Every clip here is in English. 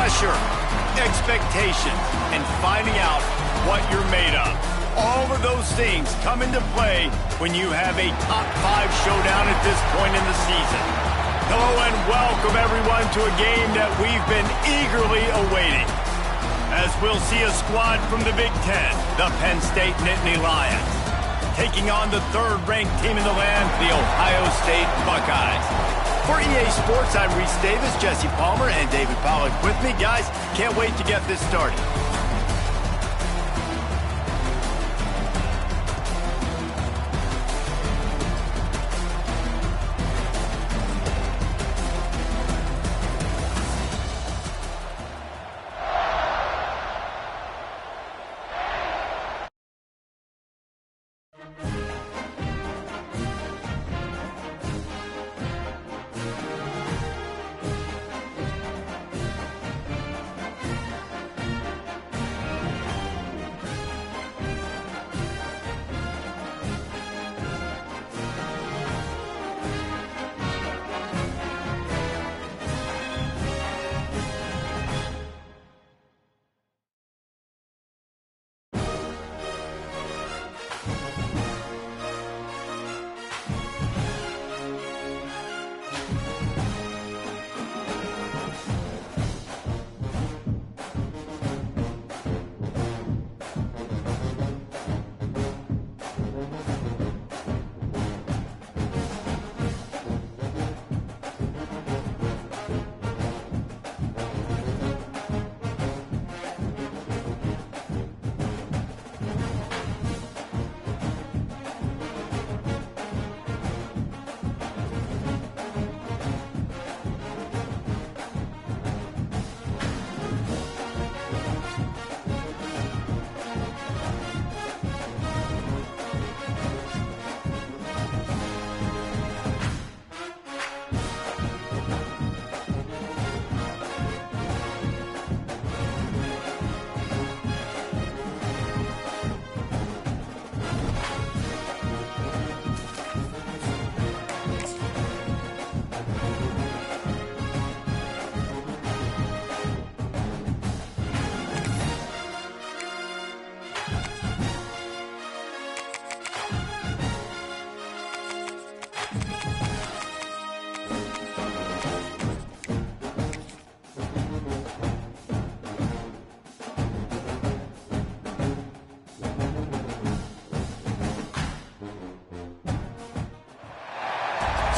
pressure, expectations, and finding out what you're made of. All of those things come into play when you have a top 5 showdown at this point in the season. Hello and welcome everyone to a game that we've been eagerly awaiting. As we'll see a squad from the Big Ten, the Penn State Nittany Lions, taking on the 3rd-ranked team in the land, the Ohio State Buckeyes. For EA Sports, I'm Reese Davis, Jesse Palmer, and David Pollack with me. Guys, can't wait to get this started.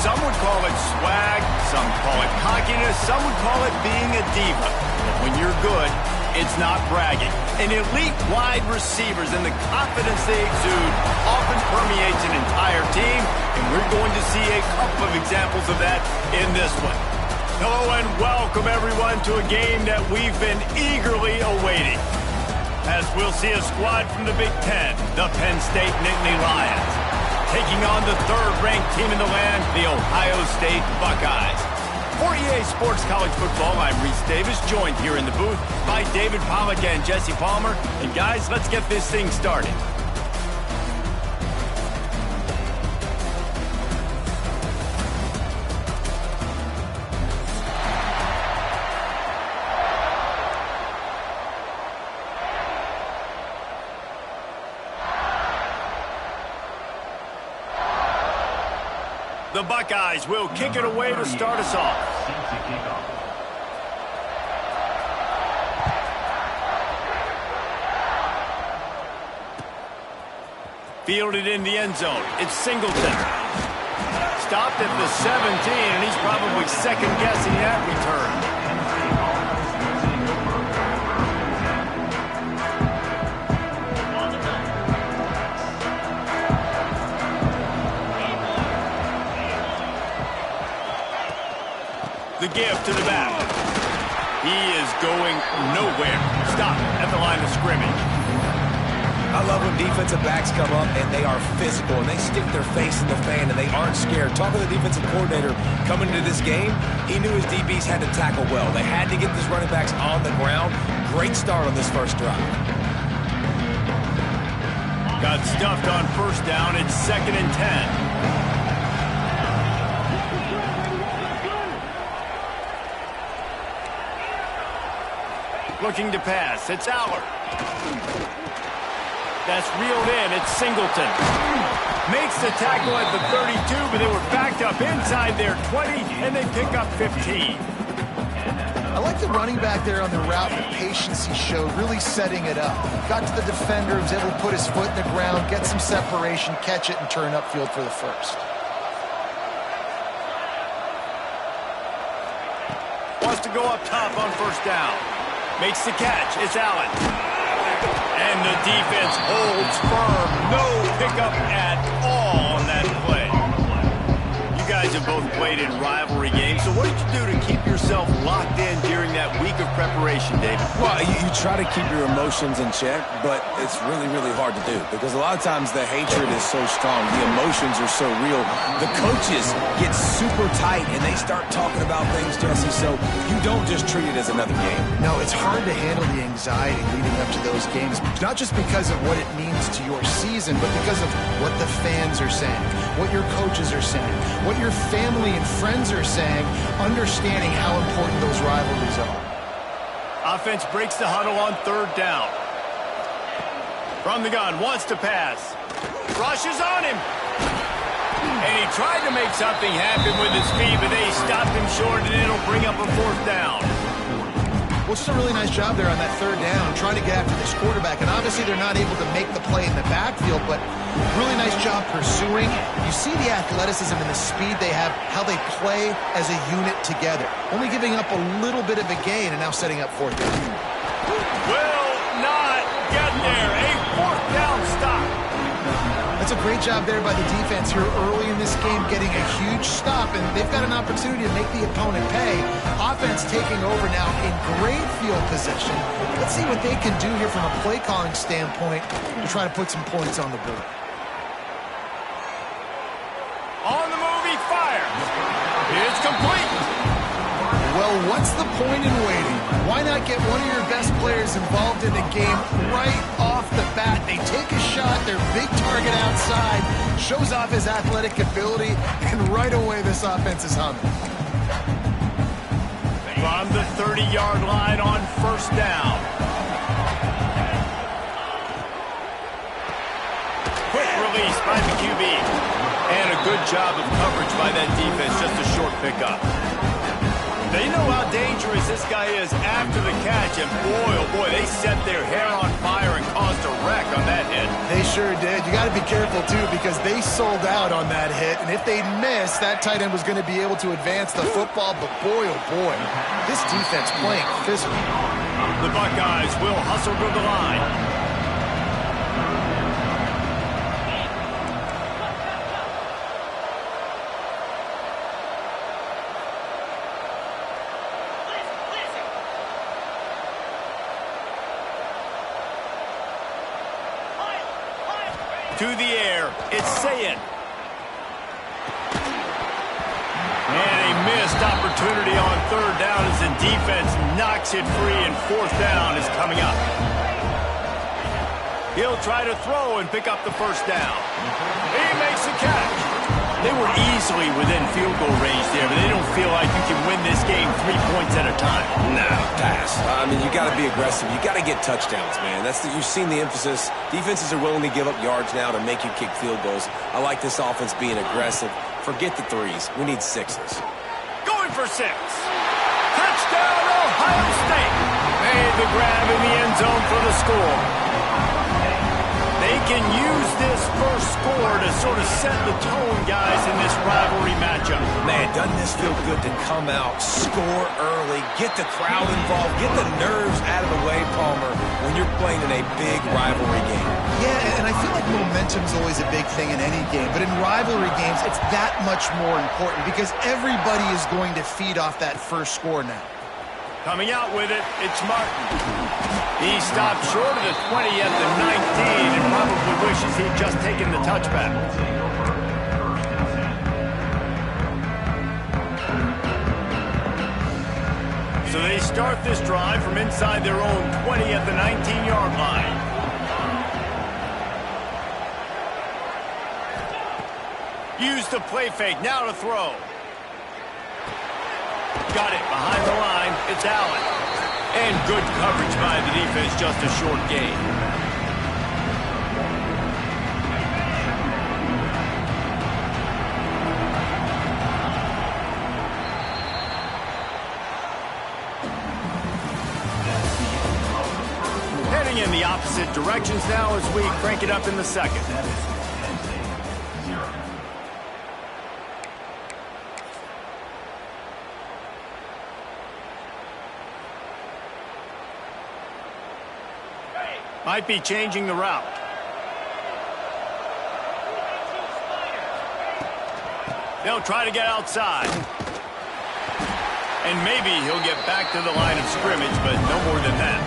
Some would call it swag, some call it cockiness, some would call it being a diva. But when you're good, it's not bragging. And elite wide receivers and the confidence they exude often permeates an entire team, and we're going to see a couple of examples of that in this one. Hello and welcome everyone to a game that we've been eagerly awaiting. As we'll see a squad from the Big Ten, the Penn State Nittany Lions, taking on the 3rd-ranked team in the land, the Ohio State Buckeyes. For EA Sports College Football, I'm Reese Davis, joined here in the booth by David Pollack and Jesse Palmer. And guys, let's get this thing started. The Buckeyes will kick it away to start us off. Fielded in the end zone. It's Singleton. Stopped at the 17, and he's probably second-guessing that return. The give to the back. He is going nowhere. Stop at the line of scrimmage. I love when defensive backs come up and they are physical and they stick their face in the fan and they aren't scared. Talking to the defensive coordinator coming into this game, he knew his DBs had to tackle well. They had to get these running backs on the ground. Great start on this first drive. Got stuffed on first down. It's 2nd and 10. Looking to pass. It's Aller. That's reeled in. It's Singleton. Makes the tackle at the 32, but they were backed up inside their 20, and they pick up 15. I like the running back there on the route, the patience he showed, really setting it up. Got to the defender, was able to put his foot in the ground, get some separation, catch it, and turn upfield for the first. Wants to go up top on first down. Makes the catch. It's Allen. And the defense holds firm. No pickup at all on that play. You guys have both played in rivalry games, so what did you do to keep yourself locked in during that week of preparation, David? Well, you try to keep your emotions in check, but it's really, really hard to do because a lot of times the hatred is so strong. The emotions are so real. The coaches get super tight, and they start talking about things, Jesse, so you don't just treat it as another game. No, it's hard to handle the anxiety leading up to those games, not just because of what it means to your season, but because of what the fans are saying, what your coaches are saying, what your family and friends are saying, understanding how important those rivalries are. Offense breaks the huddle on third down. From the gun, wants to pass. Rushes on him. And he tried to make something happen with his feet, but they stopped him short, and it'll bring up a fourth down. Well, just a really nice job there on that third down, trying to get after this quarterback. And obviously they're not able to make the play in the backfield, but really nice job pursuing. You see the athleticism and the speed they have, how they play as a unit together. Only giving up a little bit of a gain and now setting up fourth down. Will not get there. A fourth down stop. That's a great job there by the defense here early in this game, getting a huge stop, and they've got an opportunity to make the opponent pay. Offense taking over now in great field position. Let's see what they can do here from a play calling standpoint to try to put some points on the board. On the move, he fires. It's complete. Well, what's the point in waiting? Why not get one of your best players involved in the game right off the bat? They take a shot, their big target outside, shows off his athletic ability, and right away this offense is humming. From the 30-yard line on first down. Quick release by the QB. And a good job of coverage by that defense, just a short pickup. They know how dangerous this guy is after the catch, and boy, oh boy, they set their hair on fire and caused a wreck on that hit. They sure did. You got to be careful, too, because they sold out on that hit, and if they'd missed, that tight end was going to be able to advance the football, but boy, oh boy, this defense playing physical. The Buckeyes will hustle to the line. To the air, it's Sayin. And a missed opportunity on third down as the defense knocks it free, and fourth down is coming up. He'll try to throw and pick up the first down. He makes the catch. They were easily within field goal range there, but they don't feel like you can win this game 3 points at a time. No, pass. I mean, you got to be aggressive. You got to get touchdowns, man. You've seen the emphasis. Defenses are willing to give up yards now to make you kick field goals. I like this offense being aggressive. Forget the threes. We need sixes. Going for 6. Touchdown, Ohio State. Made the grab in the end zone for the score. They can use this first score to sort of set the tone, guys, in this rivalry matchup. Man, doesn't this feel good to come out, score early, get the crowd involved, get the nerves out of the way, Palmer, when you're playing in a big rivalry game? Yeah, and I feel like momentum's always a big thing in any game, but in rivalry games, it's that much more important because everybody is going to feed off that first score now. Coming out with it, it's Martin. He stopped short of the 20 at the 19 and probably wishes he'd just taken the touchback. So they start this drive from inside their own 20 at the 19-yard line. Use the play fake, now to throw. Got it behind the line. It's Allen. And good coverage by the defense, just a short gain. Heading in the opposite directions now as we crank it up in the second. Might be changing the route. They'll try to get outside. And maybe he'll get back to the line of scrimmage, but no more than that.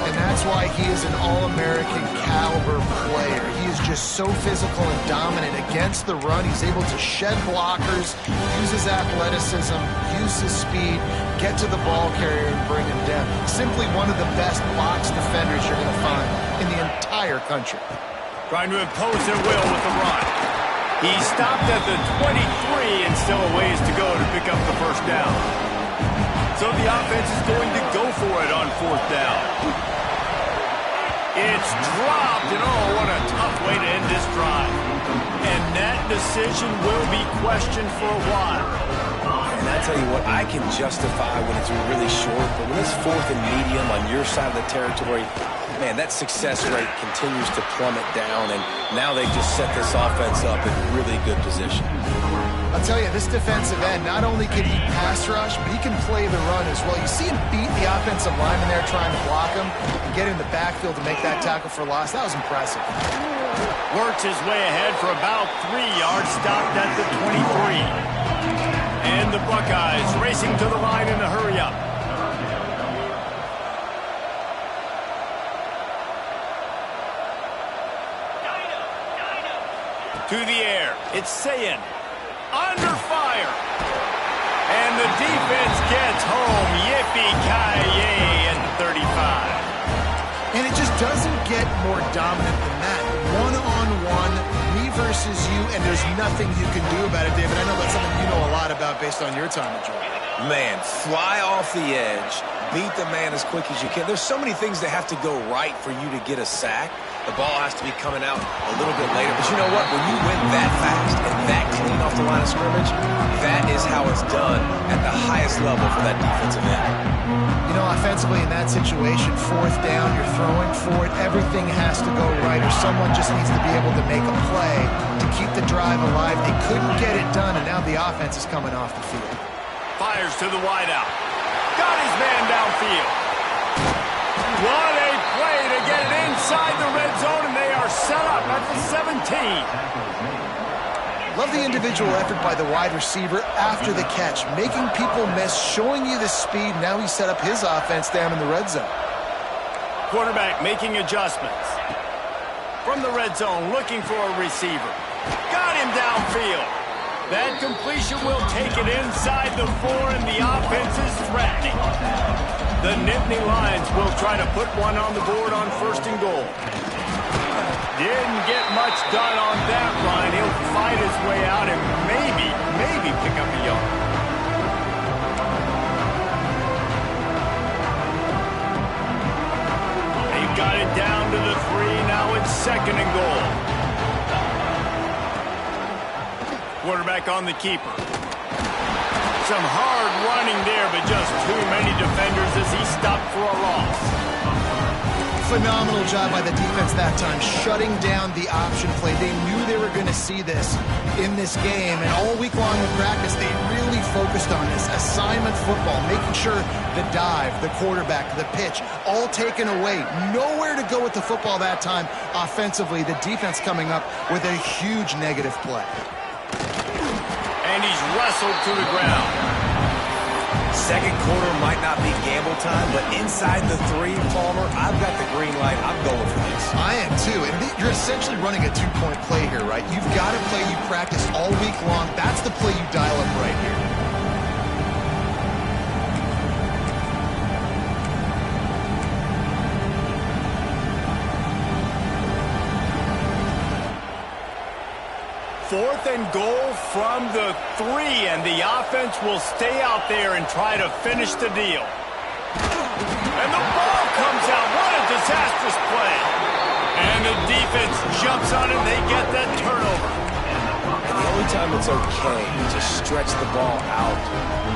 And that's why he is an All-American caliber player. He is just so physical and dominant against the run. He's able to shed blockers, use his athleticism, use his speed, get to the ball carrier and bring him down. Simply one of the best box defenders you're going to find in the entire country. Trying to impose their will with the run. He stopped at the 23 and still a ways to go to pick up the first down. So the offense is going to go for it on fourth down. It's dropped, and oh, what a tough way to end this drive. And that decision will be questioned for a while. And I tell you what, I can justify when it's really short, but when it's fourth and medium on your side of the territory, man, that success rate continues to plummet down, and now they've just set this offense up in really good position. I'll tell you, this defensive end, not only can he pass rush, but he can play the run as well. You see him beat the offensive lineman there trying to block him and get in the backfield to make that tackle for loss. That was impressive. Works his way ahead for about 3 yards, stopped at the 23. And the Buckeyes racing to the line in a hurry-up. To the air, it's Sayin. Under fire. And the defense gets home. Yippee-ki-yay at the 35. And it just doesn't get more dominant than that. One-on-one, me versus you, and there's nothing you can do about it, David. I know that's something you know a lot about based on your time at Georgia. Man, fly off the edge, beat the man as quick as you can. There's so many things that have to go right for you to get a sack. The ball has to be coming out a little bit later. But you know what? When you win that fast and that clean off the line of scrimmage, that is how it's done at the highest level for that defensive end. You know, offensively in that situation, fourth down, you're throwing for it. Everything has to go right, or someone just needs to be able to make a play to keep the drive alive. They couldn't get it done, and now the offense is coming off the field. Fires to the wideout. Got his man downfield. What a play to get it inside the red zone, and they are set up at the 17. Love the individual effort by the wide receiver after the catch, making people miss, showing you the speed. Now he set up his offense down in the red zone. Quarterback making adjustments. From the red zone, looking for a receiver. Got him downfield. That completion will take it inside the 4, and the offense is threatening. The Nittany Lions will try to put one on the board on first and goal. Didn't get much done on that run. He'll fight his way out and maybe pick up a yard. They've got it down to the 3. Now it's second and goal. Quarterback on the keeper. Some hard running there, but just too many defenders as he stopped for a loss. Phenomenal job by the defense that time, shutting down the option play. They knew they were going to see this in this game, and all week long in practice, they really focused on this assignment football, making sure the dive, the quarterback, the pitch, all taken away. Nowhere to go with the football that time offensively. The defense coming up with a huge negative play. And he's wrestled to the ground. Second quarter might not be gamble time, but inside the 3, Palmer, I've got the green light. I'm going for this. I am too. And you're essentially running a 2-point play here, right? You've got a play you practice all week long. That's the play you dial up right here. Fourth and goal from the 3, and the offense will stay out there and try to finish the deal. And the defense jumps on him. They get that turnover. And the only time it's okay to stretch the ball out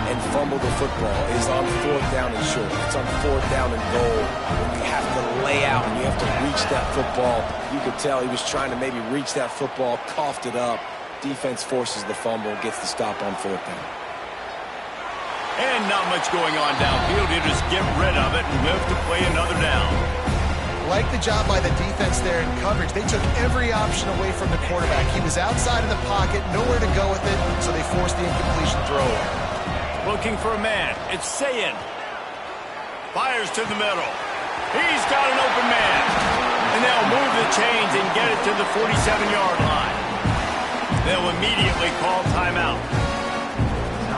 and fumble the football is on 4th down and short. It's on 4th down and goal when you have to lay out and you have to reach that football. You could tell he was trying to maybe reach that football, coughed it up. Defense forces the fumble, gets the stop on 4th down. And not much going on downfield. He'll just get rid of it and live to play another down. Like the job by the defense there in coverage. They took every option away from the quarterback. He was outside of the pocket, nowhere to go with it, so they forced the incompletion throw. Looking for a man. It's Sayin. Fires to the middle. He's got an open man. And they'll move the chains and get it to the 47-yard line. They'll immediately call timeout.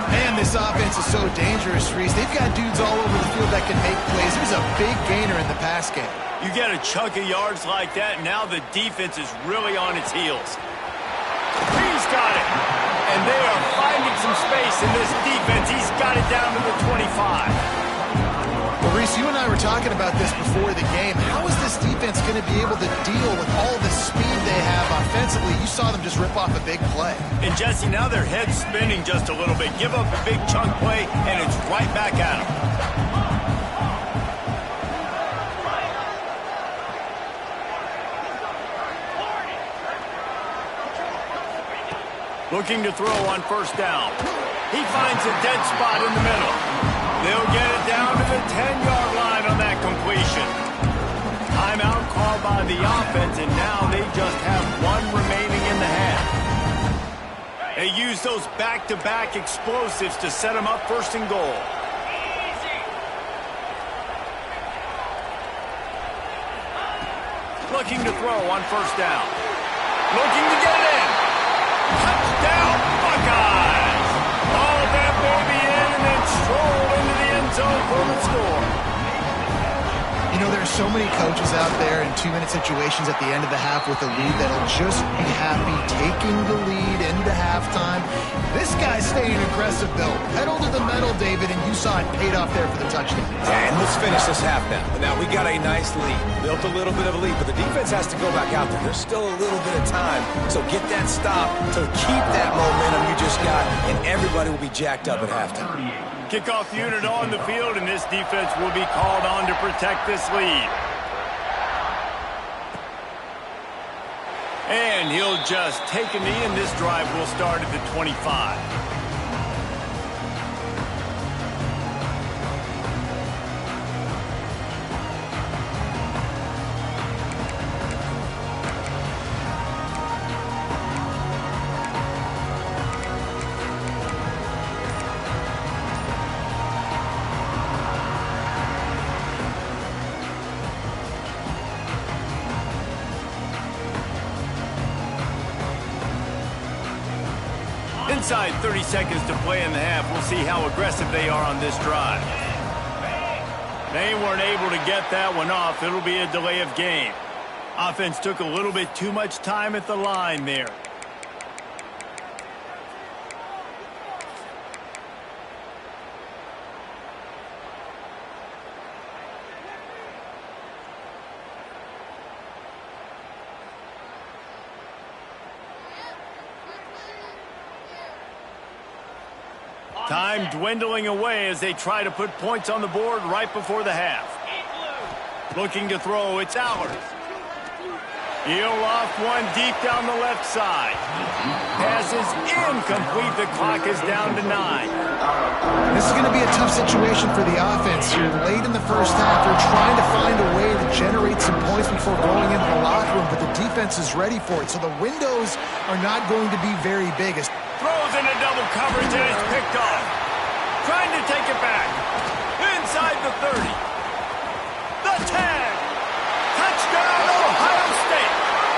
Man, this offense is so dangerous, Reese. They've got dudes all over the field that can make plays. There's a big gainer in the pass game. You get a chunk of yards like that, now the defense is really on its heels. He's got it. And they are finding some space in this defense. He's got it down to the 25. Well, Reese, you and I were talking about this before the game. How is this defense going to be able to deal with all the speed they have offensively? You saw them just rip off a big play. And, Jesse, now their head's spinning just a little bit. Give up a big chunk play, and it's right back at them. Looking to throw on 1st down. He finds a dead spot in the middle. They'll get it down to the 10-yard line on that completion. Timeout called by the offense, and now they just have one remaining in the half. They use those back-to-back explosives to set them up 1st and goal. Looking to throw on 1st down. Looking to get in. Touchdown, Buckeyes! All that baby in and then stroll into the end zone for the score. You know, there are so many coaches out there in 2-minute situations at the end of the half with a lead that'll just be happy taking the lead into halftime. This guy's staying aggressive, though. Pedal to the metal, David, and you saw it paid off there for the touchdown. And let's finish this half now. Now, we got a nice lead. Built a little bit of a lead, but the defense has to go back out there. There's still a little bit of time, so get that stop to keep that momentum you just got, and everybody will be jacked up at halftime. Kickoff unit on the field, and this defense will be called on to protect this lead. And he'll just take a knee, and this drive will start at the 25. Inside 30 seconds to play in the half. We'll see how aggressive they are on this drive. They weren't able to get that one off. It'll be a delay of game. Offense took a little bit too much time at the line there. Time dwindling away as they try to put points on the board right before the half. Looking to throw, it's Allard. He'll off one deep down the left side. Pass is incomplete. The clock is down to 9. This is going to be a tough situation for the offense. You're late in the first half. You're trying to find a way to generate some points before going into the locker room, but the defense is ready for it. So the windows are not going to be very big. Throws into double coverage, and it's picked off. Trying to take it back. Inside the 30. The 10. Touchdown, Ohio State.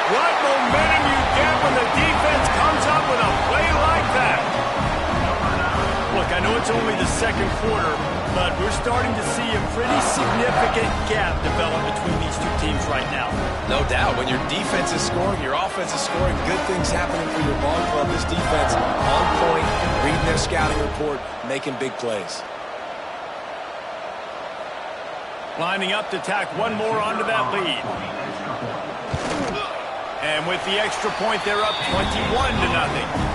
What momentum you get when the defense comes up with a play like that. Look, I know it's only the second quarter, but we're starting to see a pretty significant gap develop between these two teams right now. No doubt. When your defense is scoring, your offense is scoring, good things happening for your ball club. This defense on point, reading their scouting report, making big plays. Lining up to tack one more onto that lead. And with the extra point, they're up 21-0.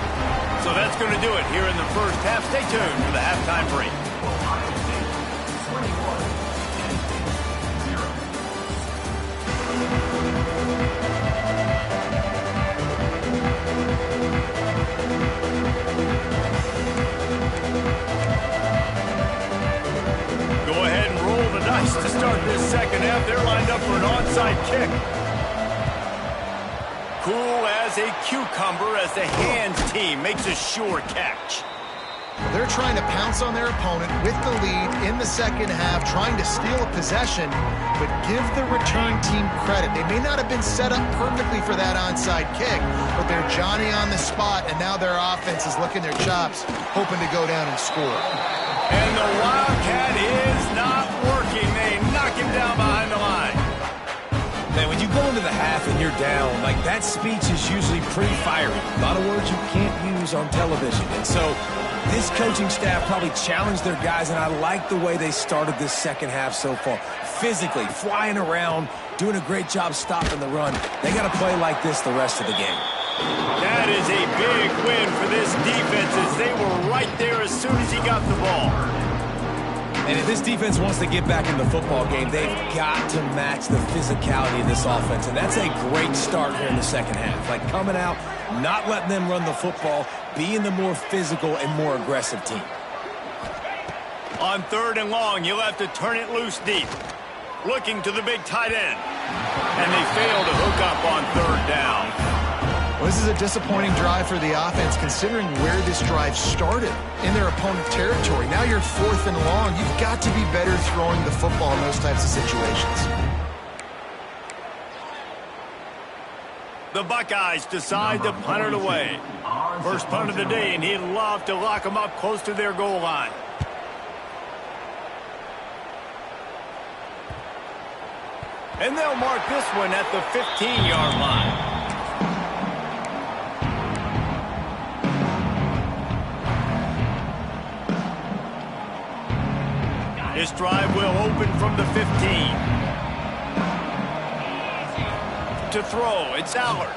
So that's going to do it here in the first half. Stay tuned for the halftime break. Go ahead and roll the dice to start this second half. They're lined up for an onside kick. Cool as a cucumber as the hands team makes a sure catch. They're trying to pounce on their opponent with the lead in the second half, trying to steal a possession, but give the return team credit. They may not have been set up perfectly for that onside kick, but they're Johnny on the spot, and now their offense is licking their chops, hoping to go down and score. And the Wildcat is not working. They knock him down behind the line. Man, when you go into the half and you're down, like that speech is usually pretty fiery. A lot of words you can't use on television. And so this coaching staff probably challenged their guys, and I like the way they started this second half so far. Physically, flying around, doing a great job stopping the run. They got to play like this the rest of the game. That is a big win for this defense as they were right there as soon as he got the ball. And if this defense wants to get back in the football game, they've got to match the physicality of this offense. And that's a great start here in the second half. Like coming out, not letting them run the football, being the more physical and more aggressive team. On 3rd and long, you'll have to turn it loose deep. Looking to the big tight end. And they fail to hook up on 3rd down. Well, this is a disappointing drive for the offense, considering where this drive started, in their opponent territory. Now you're 4th and long. You've got to be better throwing the football in those types of situations. The Buckeyes decide to punt it away. First punt of the day, and he'd love to lock them up close to their goal line. And they'll mark this one at the 15-yard line. This drive will open from the 15. To throw, it's Allard.